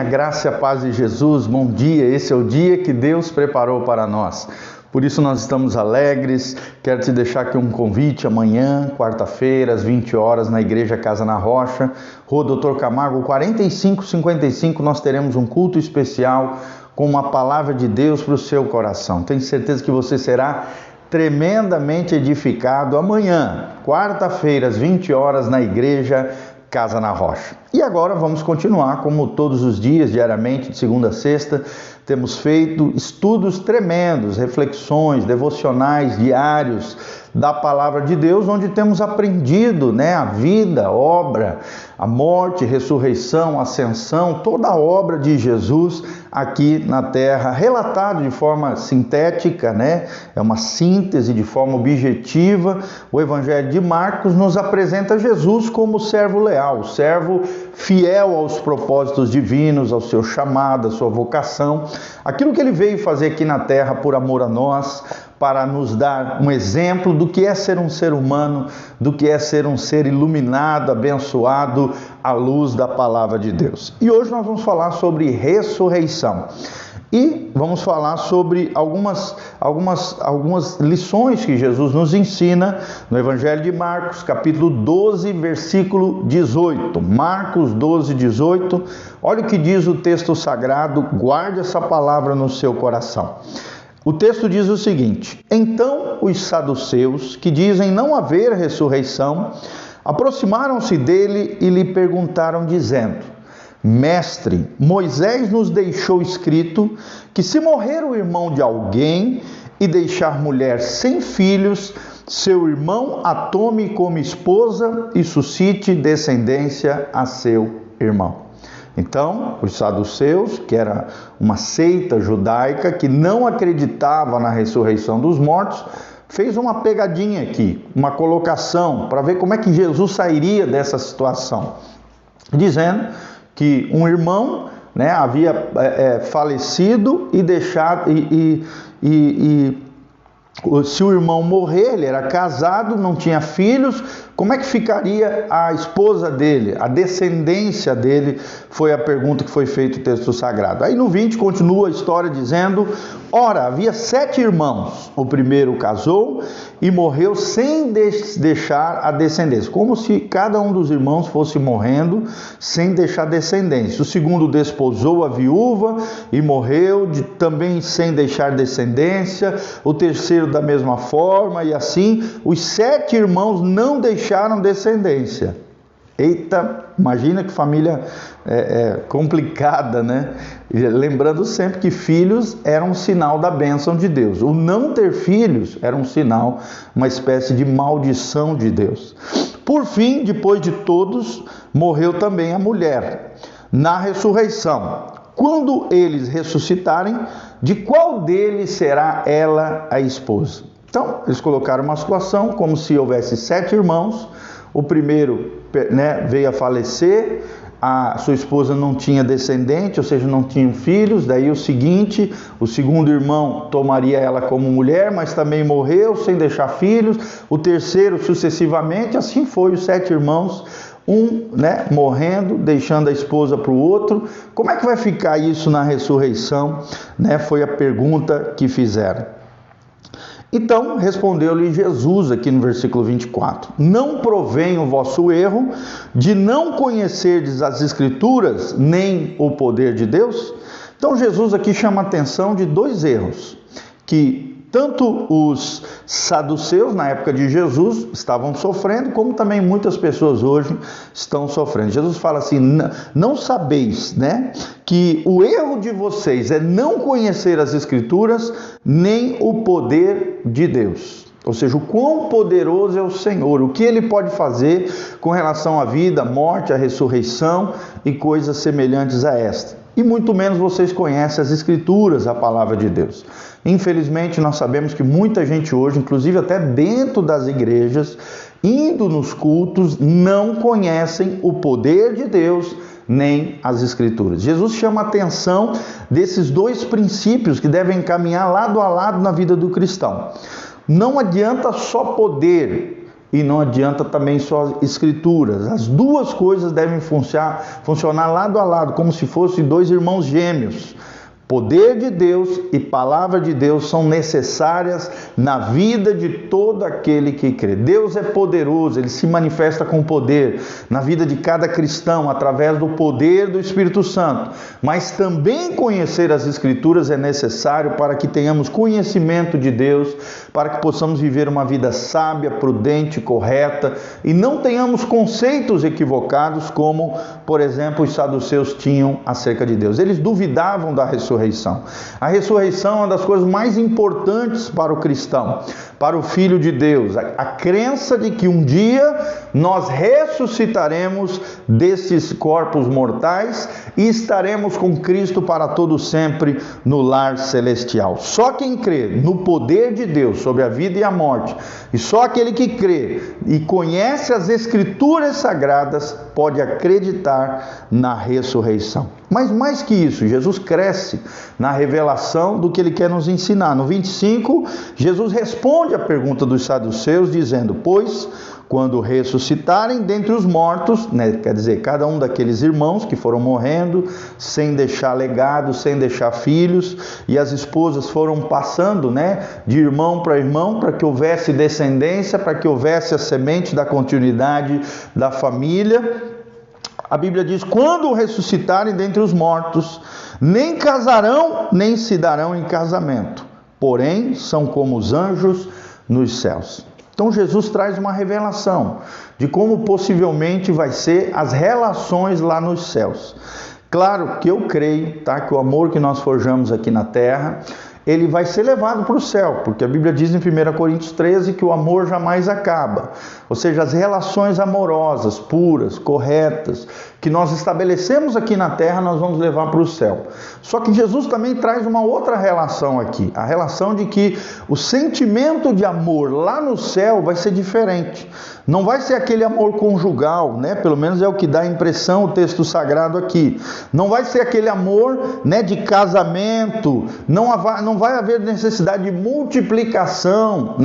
A graça e a paz de Jesus, bom dia, esse é o dia que Deus preparou para nós. Por isso nós estamos alegres. Quero te deixar aqui um convite amanhã, quarta-feira, às 20 horas, na Igreja Casa na Rocha, Rua Doutor Camargo, 4555, nós teremos um culto especial com uma palavra de Deus para o seu coração. Tenho certeza que você será tremendamente edificado amanhã, quarta-feira, às 20 horas, na Igreja Casa na Rocha. E agora vamos continuar, como todos os dias, diariamente, de segunda a sexta, temos feito estudos tremendos, reflexões, devocionais diários da Palavra de Deus, onde temos aprendido, a vida, a obra, a morte, ressurreição, ascensão, toda a obra de Jesus aqui na terra, relatado de forma sintética, é uma síntese de forma objetiva. O Evangelho de Marcos nos apresenta Jesus como servo leal, servo fiel aos propósitos divinos, ao seu chamado, à sua vocação, aquilo que ele veio fazer aqui na terra por amor a nós, para nos dar um exemplo do que é ser um ser humano, do que é ser um ser iluminado, abençoado à luz da palavra de Deus. E hoje nós vamos falar sobre ressurreição. E vamos falar sobre algumas lições que Jesus nos ensina no Evangelho de Marcos, capítulo 12, versículo 18. Marcos 12, 18. Olha o que diz o texto sagrado, guarde essa palavra no seu coração. O texto diz o seguinte: então os saduceus, que dizem não haver ressurreição, aproximaram-se dele e lhe perguntaram, dizendo: Mestre, Moisés nos deixou escrito que se morrer o irmão de alguém e deixar mulher sem filhos, seu irmão a tome como esposa e suscite descendência a seu irmão. Então, os saduceus, que era uma seita judaica que não acreditava na ressurreição dos mortos, fez uma pegadinha aqui, uma colocação, para ver como é que Jesus sairia dessa situação, dizendo que um irmão havia falecido e deixado, se o irmão morrer, ele era casado, não tinha filhos, como é que ficaria a esposa dele, a descendência dele? Foi a pergunta que foi feita no texto sagrado. Aí no 20 continua a história dizendo: ora, havia 7 irmãos, o primeiro casou e morreu sem deixar a descendência, como se cada um dos irmãos fosse morrendo sem deixar descendência. O segundo desposou a viúva e morreu também sem deixar descendência, o terceiro da mesma forma, e assim os 7 irmãos não deixaram descendência. Eita, imagina que família complicada, Lembrando sempre que filhos eram um sinal da bênção de Deus. O não ter filhos era um sinal, uma espécie de maldição de Deus. Por fim, depois de todos, morreu também a mulher. Na ressurreição, quando eles ressuscitarem, de qual deles será ela a esposa? Então, eles colocaram uma situação como se houvesse 7 irmãos. O primeiro veio a falecer, a sua esposa não tinha descendente, ou seja, não tinham filhos. Daí o segundo irmão tomaria ela como mulher, mas também morreu sem deixar filhos. O terceiro sucessivamente, assim foi os 7 irmãos, morrendo, deixando a esposa para o outro. Como é que vai ficar isso na ressurreição? Foi a pergunta que fizeram. Então, respondeu-lhe Jesus aqui no versículo 24: não provém o vosso erro de não conhecerdes as Escrituras, nem o poder de Deus? Então, Jesus aqui chama a atenção de 2 erros, que tanto os saduceus, na época de Jesus, estavam sofrendo, como também muitas pessoas hoje estão sofrendo. Jesus fala assim: não sabeis, que o erro de vocês é não conhecer as Escrituras, nem o poder de Deus. Ou seja, o quão poderoso é o Senhor, o que Ele pode fazer com relação à vida, à morte, à ressurreição e coisas semelhantes a esta. E muito menos vocês conhecem as Escrituras, a palavra de Deus. Infelizmente, nós sabemos que muita gente hoje, inclusive até dentro das igrejas, indo nos cultos, não conhecem o poder de Deus, nem as Escrituras. Jesus chama a atenção desses 2 princípios que devem caminhar lado a lado na vida do cristão. Não adianta só poder e não adianta também só escrituras. As duas coisas devem funcionar lado a lado, como se fossem dois irmãos gêmeos. Poder de Deus e palavra de Deus são necessárias na vida de todo aquele que crê. Deus é poderoso, Ele se manifesta com poder na vida de cada cristão através do poder do Espírito Santo. Mas também conhecer as Escrituras é necessário para que tenhamos conhecimento de Deus, para que possamos viver uma vida sábia, prudente, correta e não tenhamos conceitos equivocados como, por exemplo, os saduceus tinham acerca de Deus. Eles duvidavam da ressurreição. A ressurreição é uma das coisas mais importantes para o cristão, para o Filho de Deus. A crença de que um dia nós ressuscitaremos desses corpos mortais e estaremos com Cristo para todo sempre no lar celestial. Só quem crê no poder de Deus sobre a vida e a morte, e só aquele que crê e conhece as Escrituras Sagradas pode acreditar na ressurreição. Mas mais que isso, Jesus cresce na revelação do que Ele quer nos ensinar. No 25, Jesus responde à pergunta dos saduceus, dizendo: pois quando ressuscitarem dentre os mortos, quer dizer, cada um daqueles irmãos que foram morrendo, sem deixar legado, sem deixar filhos, e as esposas foram passando, de irmão para que houvesse descendência, para que houvesse a semente da continuidade da família. A Bíblia diz: quando ressuscitarem dentre os mortos, nem casarão, nem se darão em casamento, porém são como os anjos nos céus. Então Jesus traz uma revelação de como possivelmente vai ser as relações lá nos céus. Claro que eu creio, que o amor que nós forjamos aqui na terra, ele vai ser levado para o céu, porque a Bíblia diz em 1 Coríntios 13 que o amor jamais acaba. Ou seja, as relações amorosas, puras, corretas, que nós estabelecemos aqui na terra, nós vamos levar para o céu. Só que Jesus também traz uma outra relação aqui, a relação de que o sentimento de amor lá no céu vai ser diferente. Não vai ser aquele amor conjugal, pelo menos é o que dá a impressão o texto sagrado aqui. Não vai ser aquele amor, de casamento, não vai haver necessidade de multiplicação,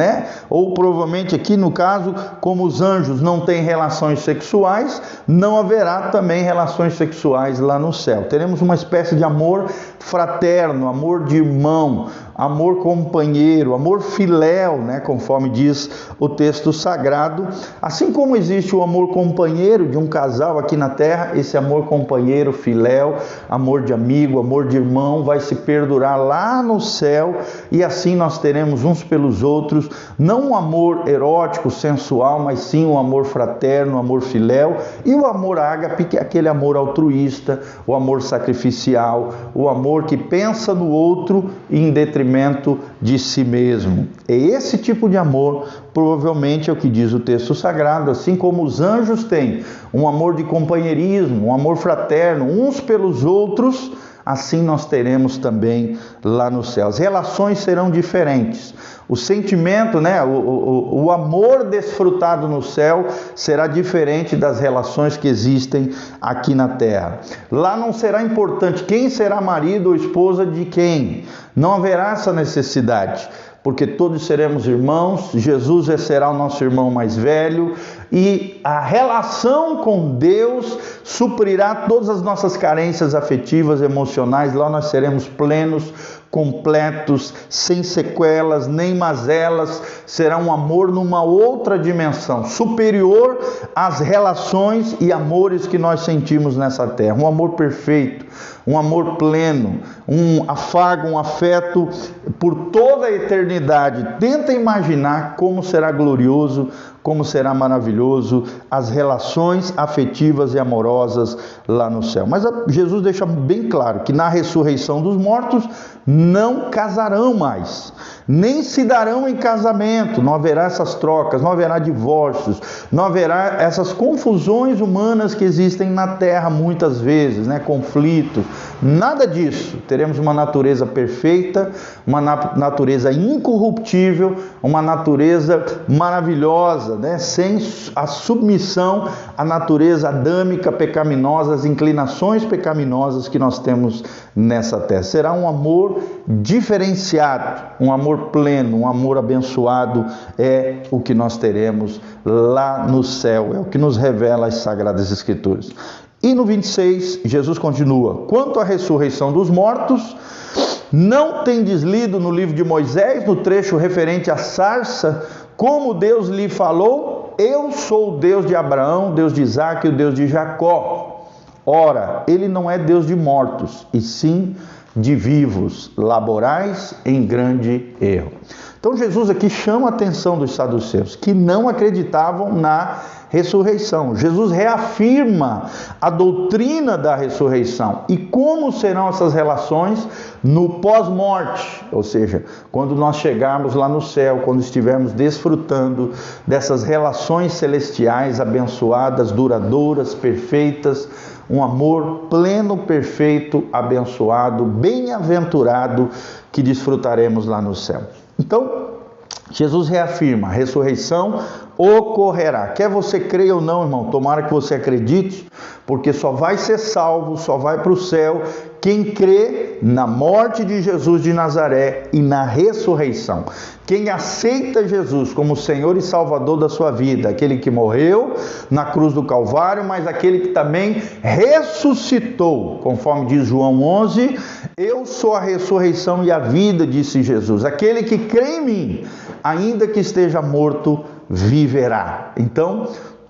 ou provavelmente aqui no caso, como os anjos não têm relações sexuais, não haverá também relações sexuais lá no céu. Teremos uma espécie de amor fraterno, amor de irmão, amor companheiro, amor filéu, conforme diz o texto sagrado. Assim como existe o amor companheiro de um casal aqui na terra, esse amor companheiro, filéu, amor de amigo, amor de irmão, vai se perdurar lá no céu, e assim nós teremos uns pelos outros, não um amor erótico, sensual, mas sim um amor fraterno, um amor filéu, e o amor ágape, que é aquele amor altruísta, o amor sacrificial, o amor que pensa no outro em detrimento de si mesmo. É esse tipo de amor, provavelmente é o que diz o texto sagrado, assim como os anjos têm um amor de companheirismo, um amor fraterno, uns pelos outros, assim nós teremos também lá no céu. As relações serão diferentes. O sentimento, o amor desfrutado no céu será diferente das relações que existem aqui na terra. Lá não será importante quem será marido ou esposa de quem. Não haverá essa necessidade, porque todos seremos irmãos. Jesus será o nosso irmão mais velho, e a relação com Deus suprirá todas as nossas carências afetivas, emocionais. Lá nós seremos plenos, completos, sem sequelas, nem mazelas. Será um amor numa outra dimensão, superior às relações e amores que nós sentimos nessa terra. Um amor perfeito, um amor pleno, um afago, um afeto por toda a eternidade. Tenta imaginar como será glorioso, como será maravilhoso as relações afetivas e amorosas lá no céu. Mas Jesus deixa bem claro que na ressurreição dos mortos não casarão mais, nem se darão em casamento. Não haverá essas trocas, não haverá divórcios, não haverá essas confusões humanas que existem na terra muitas vezes, conflito, nada disso. Teremos uma natureza perfeita, uma natureza incorruptível, uma natureza maravilhosa, né? Sem a submissão à natureza adâmica, pecaminosa, às inclinações pecaminosas que nós temos nessa terra. Será um amor diferenciado, um amor pleno, um amor abençoado, é o que nós teremos lá no céu, é o que nos revela as Sagradas Escrituras. E no 26, Jesus continua: quanto à ressurreição dos mortos, não tendes lido no livro de Moisés, no trecho referente à sarça, como Deus lhe falou: eu sou o Deus de Abraão, Deus de Isaque e o Deus de Jacó. Ora, ele não é Deus de mortos, e sim de vivos, laborais em grande erro. Então Jesus aqui chama a atenção dos saduceus, que não acreditavam na ressurreição. Jesus reafirma a doutrina da ressurreição. E como serão essas relações no pós-morte? Ou seja, quando nós chegarmos lá no céu, quando estivermos desfrutando dessas relações celestiais abençoadas, duradouras, perfeitas, um amor pleno, perfeito, abençoado, bem-aventurado que desfrutaremos lá no céu. Então, Jesus reafirma: a ressurreição ocorrerá. Quer você creia ou não, irmão, tomara que você acredite, porque só vai ser salvo, só vai para o céu quem crê na morte de Jesus de Nazaré e na ressurreição. Quem aceita Jesus como Senhor e Salvador da sua vida, aquele que morreu na cruz do Calvário, mas aquele que também ressuscitou, conforme diz João 11, eu sou a ressurreição e a vida, disse Jesus. Aquele que crê em mim, ainda que esteja morto, viverá. Então,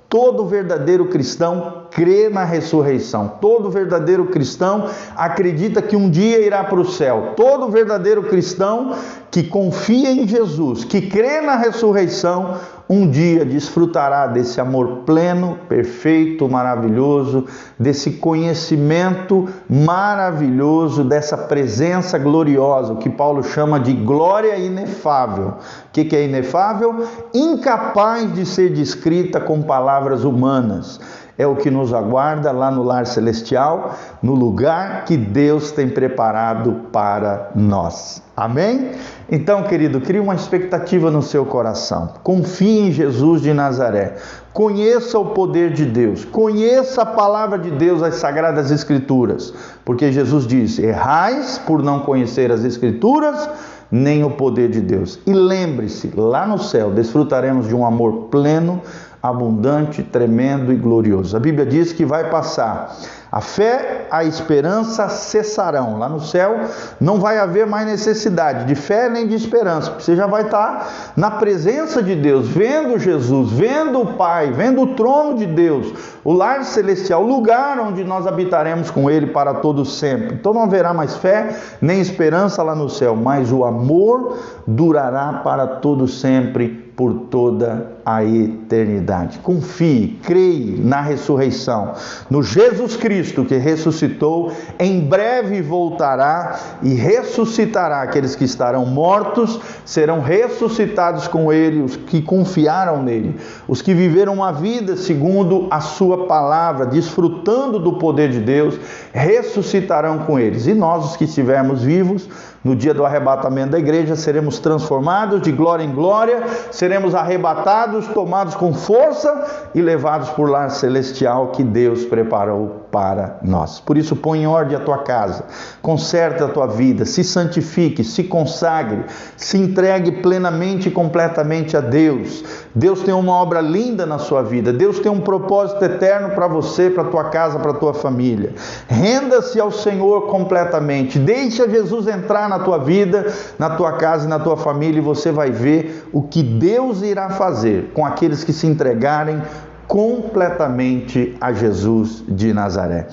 todo verdadeiro cristão crê na ressurreição. Todo verdadeiro cristão acredita que um dia irá para o céu. Todo verdadeiro cristão que confia em Jesus, que crê na ressurreição, um dia desfrutará desse amor pleno, perfeito, maravilhoso, desse conhecimento maravilhoso, dessa presença gloriosa, o que Paulo chama de glória inefável. O que é inefável? Incapaz de ser descrita com palavras humanas. É o que nos aguarda lá no lar celestial, no lugar que Deus tem preparado para nós. Amém? Então, querido, crie uma expectativa no seu coração. Confie em Jesus de Nazaré. Conheça o poder de Deus. Conheça a palavra de Deus, as Sagradas Escrituras. Porque Jesus diz: errais por não conhecer as Escrituras, nem o poder de Deus. E lembre-se, lá no céu desfrutaremos de um amor pleno, abundante, tremendo e glorioso. A Bíblia diz que vai passar. A fé, a esperança cessarão. Lá no céu não vai haver mais necessidade de fé nem de esperança, porque você já vai estar na presença de Deus, vendo Jesus, vendo o Pai, vendo o trono de Deus, o lar celestial, o lugar onde nós habitaremos com Ele para todo sempre. Então não haverá mais fé nem esperança lá no céu, mas o amor durará para todo sempre, por toda a eternidade. Confie, creia na ressurreição, no Jesus Cristo que ressuscitou, em breve voltará e ressuscitará aqueles que estarão mortos, serão ressuscitados com Ele, os que confiaram nele, os que viveram uma vida segundo a sua palavra, desfrutando do poder de Deus, ressuscitarão com eles. E nós, os que estivermos vivos, no dia do arrebatamento da igreja, seremos transformados de glória em glória, seremos arrebatados, tomados com força e levados por lar celestial que Deus preparou para nós. Por isso, põe em ordem a tua casa, conserta a tua vida, se santifique, se consagre, se entregue plenamente e completamente a Deus. Deus tem uma obra linda na sua vida, Deus tem um propósito eterno para você, para a tua casa, para a tua família. Renda-se ao Senhor completamente, deixa Jesus entrar na tua vida, na tua casa e na tua família, e você vai ver o que Deus irá fazer com aqueles que se entregarem completamente a Jesus de Nazaré.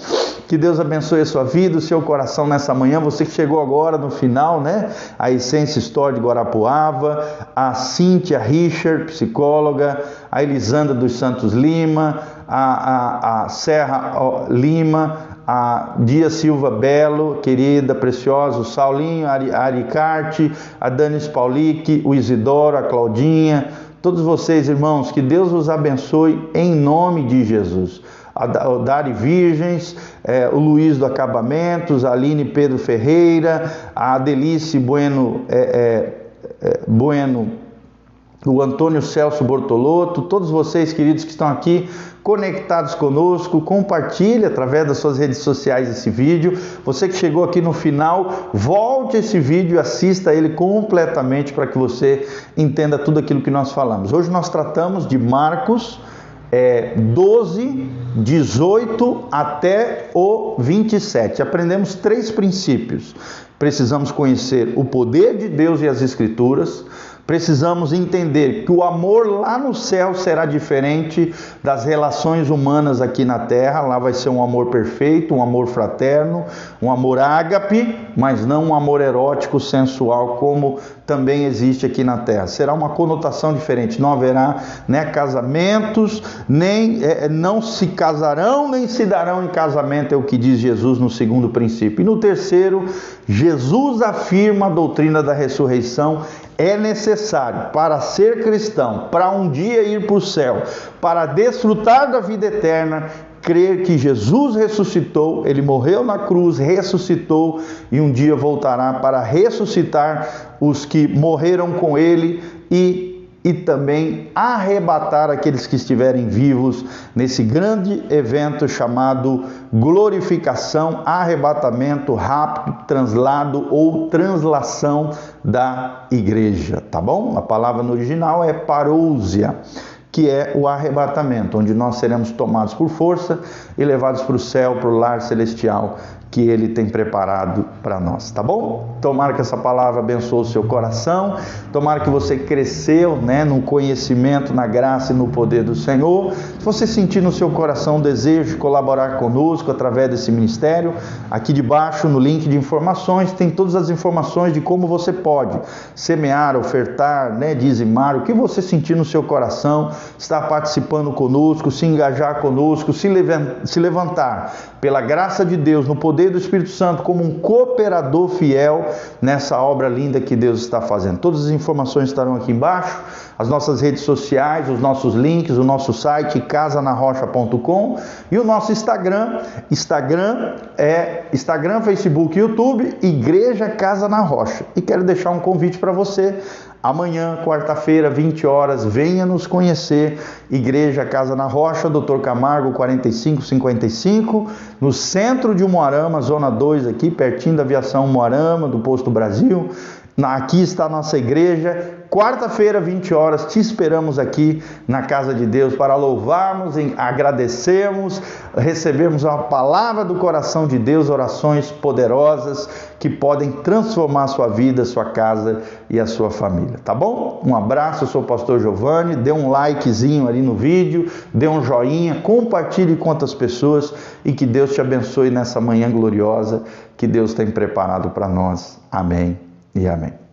Que Deus abençoe a sua vida, o seu coração nessa manhã. Você que chegou agora no final, né? A Essência Store de Guarapuava, a Cíntia Richard, psicóloga, a Elisandra dos Santos Lima, a Serra Lima, a Dia Silva Belo, querida, preciosa, o Saulinho, a Aricarte, a Danis Paulique, o Isidoro, a Claudinha, todos vocês, irmãos, que Deus os abençoe em nome de Jesus. O Dari Virgens, o Luiz do Acabamentos, a Aline Pedro Ferreira, a Adelice Bueno o Antônio Celso Bortolotto, todos vocês queridos que estão aqui conectados conosco, compartilhe através das suas redes sociais esse vídeo. Você que chegou aqui no final, volte esse vídeo e assista ele completamente para que você entenda tudo aquilo que nós falamos. Hoje nós tratamos de Marcos 12, 18 até o 27. Aprendemos 3 princípios. Precisamos conhecer o poder de Deus e as Escrituras. Precisamos entender que o amor lá no céu será diferente das relações humanas aqui na terra. Lá vai ser um amor perfeito, um amor fraterno, um amor ágape, mas não um amor erótico, sensual, como também existe aqui na terra. Será uma conotação diferente. Não haverá casamentos, não se casarão, nem se darão em casamento, é o que diz Jesus no 2º princípio. E no 3º, Jesus afirma a doutrina da ressurreição. É necessário para ser cristão, para um dia ir para o céu, para desfrutar da vida eterna, crer que Jesus ressuscitou, Ele morreu na cruz, ressuscitou e um dia voltará para ressuscitar os que morreram com Ele e também arrebatar aqueles que estiverem vivos nesse grande evento chamado glorificação, arrebatamento, rapto, translado ou translação da igreja, tá bom? A palavra no original é parousia, que é o arrebatamento, onde nós seremos tomados por força e levados para o céu, para o lar celestial que Ele tem preparado para nós, tá bom? Tomara que essa palavra abençoe o seu coração, tomara que você cresceu, no conhecimento, na graça e no poder do Senhor. Se você sentir no seu coração o desejo de colaborar conosco através desse ministério, aqui debaixo no link de informações tem todas as informações de como você pode semear, ofertar, dizimar, o que você sentir no seu coração, estar participando conosco, se engajar conosco, se levantar pela graça de Deus, no poder do Espírito Santo, como um cooperador fiel nessa obra linda que Deus está fazendo. Todas as informações estarão aqui embaixo, as nossas redes sociais, os nossos links, o nosso site casanarrocha.com e o nosso Instagram, Facebook e YouTube, Igreja Casa na Rocha. E quero deixar um convite para você. Amanhã, quarta-feira, 20 horas, venha nos conhecer, Igreja Casa na Rocha, Dr. Camargo 4555, no centro de Umuarama, zona 2 aqui, pertinho da aviação Umuarama, do Posto Brasil. Aqui está a nossa igreja. Quarta-feira, 20 horas, te esperamos aqui na casa de Deus para louvarmos, agradecermos, recebermos uma palavra do coração de Deus, orações poderosas que podem transformar a sua vida, a sua casa e a sua família, tá bom? Um abraço, eu sou o pastor Giovanni, dê um likezinho ali no vídeo, dê um joinha, compartilhe com outras pessoas e que Deus te abençoe nessa manhã gloriosa que Deus tem preparado para nós. Amém e amém.